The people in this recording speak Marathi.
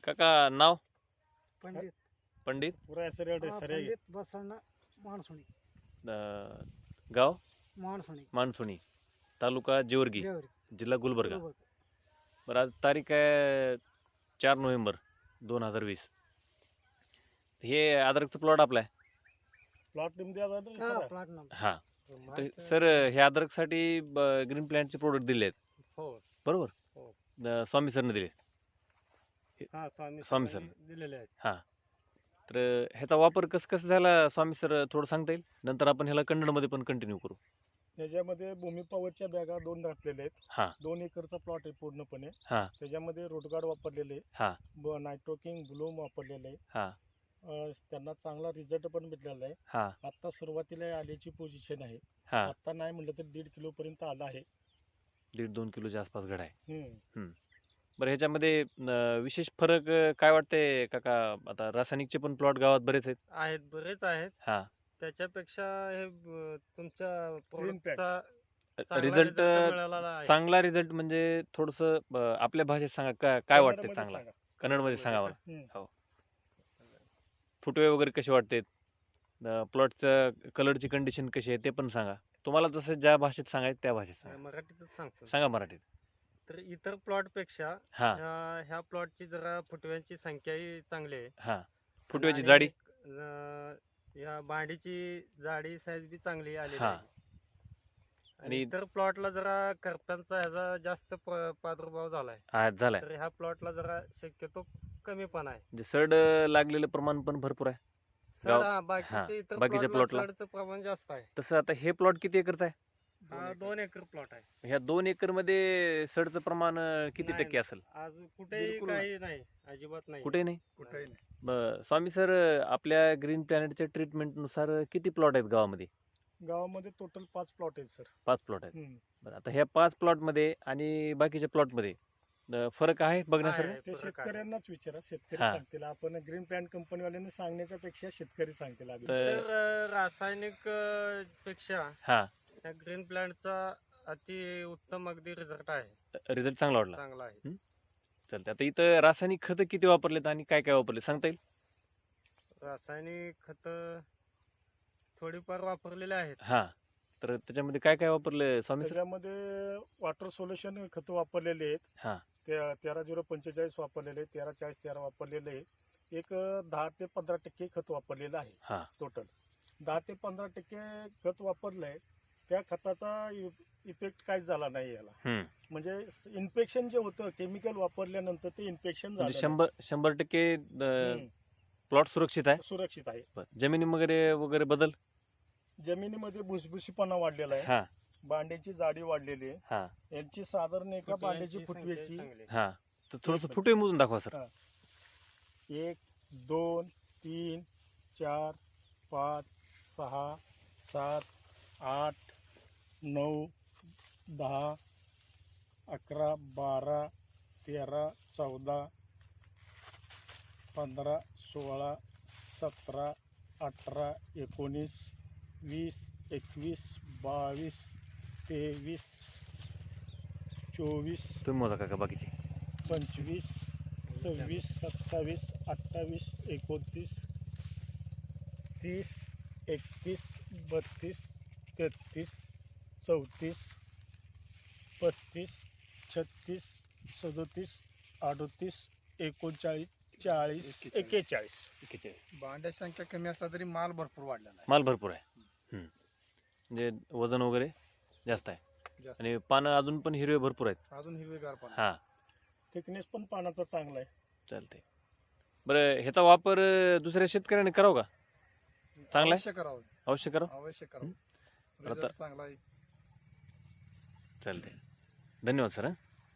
काका नाव पंडित पंडित पंडित बसवण्ण मानसुणी गाव मानसुणी मानसुणी तालुका जेवर्गी जेवरी जिल्हा गुलबर्गा. गुलबर्गा. बरं आज तारीख आहे 4 नोव्हेंबर 2020. हे अद्रकचं प्लॉट आपला आहे. प्लॉट नंबर हां तर सर हे अद्रकसाठी ग्रीन प्लॅन्टचे प्रोडक्ट दिले आहेत हो बरोबर. हो. स्वामी सरने दिले. स्वामी सर दिलेले आहेत. हां तर ह्याचा वापर कसं झाला स्वामी सर थोडं सांगता येईल. नंतर आपण ह्याला कन्नडमध्ये पण कंटिन्यू करू. त्याच्यामध्ये भूमी पॉवरच्या बॅगा 2 घातलेल्या आहेत. हां 2 एकरचा प्लॉट आहे पूर्णपणे. हां त्याच्यामध्ये रोटगार्ड वापरलेले आहे. हां नायट्रोकिंग ब्लूम वापरलेलं आहे. हां त्यांना चांगला रिझल्ट पण भेटलेला आहे. हां आता सुरुवातीला आल्याची पोझिशन आहे. हां आता नाही म्हटलं तर 1.5 किलो पर्यंत आला आहे. 1.5-2 किलोच्या आसपास घड आहे. हम्म. बरं ह्याच्यामध्ये विशेष फरक काय वाटते काका. आता रासायनिकचे पण प्लॉट गावात बरेच आहेत. बरेच आहेत. हां त्याच्यापेक्षा हे तुमच्या Green Pact. प्रोडक्टचा चांगला रिझल्ट result मिळालेला आहे. चांगला रिझल्ट म्हणजे थोडंसं आपल्या भाषेत सांगा काय वाटते कन्नडमध्ये चांगला. सांगा. कन्नडमध्ये सांगा मला. हम्म. हो फुटवे वगैरे कसे वाटते. प्लॉटचं कलरची कंडिशन कशी आहे ते पण सांगा. तुम्हाला जसं ज्या भाषेत सांगायचं त्या भाषेत सांगा. मराठीतच सांगतो. सांगा मराठीत. तर इतर प्लॉट पेक्षा हां ह्या प्लॉटची जरा फुटव्यांची संख्याही चांगली आहे. हां फुटव्याची आणि, जाडी. या बांडीची जाडी साईज बी चांगली आलेली हां आहे. आणि आणि इतर प्लॉटला जरा करप्यांचा ह्याचा जास्त प्रादुर्भाव झालाय. झालाय तर ह्या प्लॉटला जरा शक्यतो कमी पण आहे. म्हणजे सड लागलेलं प्रमाण पण भरपूर आहे. गाव- बाकीच्या इतर बाकीच्या प्लॉटला plotला. सडचं प्रमाण जास्त आहे. तसं आता हे प्लॉट किती एकरचा आहे. हा 2 एकर प्लॉट आहे. ह्या 2 एकर मध्ये सडचं प्रमाण किती नाही, टक्के असेल. आज कुठेही बिलकुल काही नाही, अजिबात नाही. कुठेही नाही. कुठेही नाही. स्वामी सर आपल्या ग्रीन प्लॅनेटच्या ट्रीटमेंटनुसार किती प्लॉट आहेत गावामध्ये. गावामध्ये टोटल 5 प्लॉट आहेत सर. 5 प्लॉट आहेत. हम्म. बरं आता ह्या 5 प्लॉटमध्ये आणि बाकीच्या प्लॉटमध्ये फरक आहे बघण्यासारखं. आहे. ते फरक आहे. शेतकऱ्यांनाच विचारा. शेतकरी हां. सांगतील. आपण ग्रीन प्लॅन्ट कंपनीवाल्यांनी सांगण्याच्या पेक्षा शेतकरी सांगतील आधी. तर- तर रासायनिक पेक्षा हां या ग्रीन प्लांटचा अति उत्तम अगदी रिझल्ट आहे. रिझल्ट चांगला वाटला. चांगला आहे. चालतं आता इथं रासायनिक खतं किती वापरलेत आणि काय काय वापरले सांगता येईल. रासायनिक खत थोडीफार वापरलेले आहेत. हां तर त्याच्यामध्ये काय काय वापरले स्वामी सर. त्याच्यामध्ये वॉटर सोल्युशन खत वापरलेले आहेत. हां 13-0-45 वापरलेले आहेत. 13-40-13 वापरलेले आहे. एक 10 ते 15% खत वापरलेलं आहे हां टोटल. 10 ते 15% खत वापरलंय. त्या खताचा इफेक्ट काहीच झाला नाही याला. हम्म. म्हणजे इन्फेक्शन जे होतं केमिकल वापरल्यानंतर ते इन्फेक्शन म्हणजे झालं 100% नाही. प्लॉट सुरक्षित आहे. सुरक्षित आहे. जमिनी वगैरे बदल. जमिनीमध्ये भुसभुशीपणा वाढलेला आहे. हां बांड्याची जाडी वाढलेली आहे. हां यांची साधारण एका बांड्याची फुटव्यांची फुटवेची संख्या चांगली आहे. हां तर थोडंसं फुटवे मोजून दाखवा सर. 1 2 3 4 5 6 7 8 9 10 11 12 13 14 15 16 17 18 19 20 21 22 23 24 तुम्ही मोजा काका बाकीचे. 25 26 27 28 29 30 31 32 33 34 35 36 37 38 39 40 41. बांड्याची संख्या कमी असला तरी माल भरपूर वाढलेला आहे. माल भरपूर आहे. म्हणजे वजन वगैरे जास्त आहे. जास्त. आणि पानं अजून पण हिरवे भरपूर आहेत. अजून हिरवेगार पण हां थिकनेस पण पानाचा चांगला आहे. चालते. बरं ह्याचा वापर दुसऱ्या शेतकऱ्याने करावं का. चांगला आहे. अवश्य करावं. अवश्य करावं. अवश्य करावं. आता- रिझल्ट चांगला आहे. चालते. धन्यवाद सर.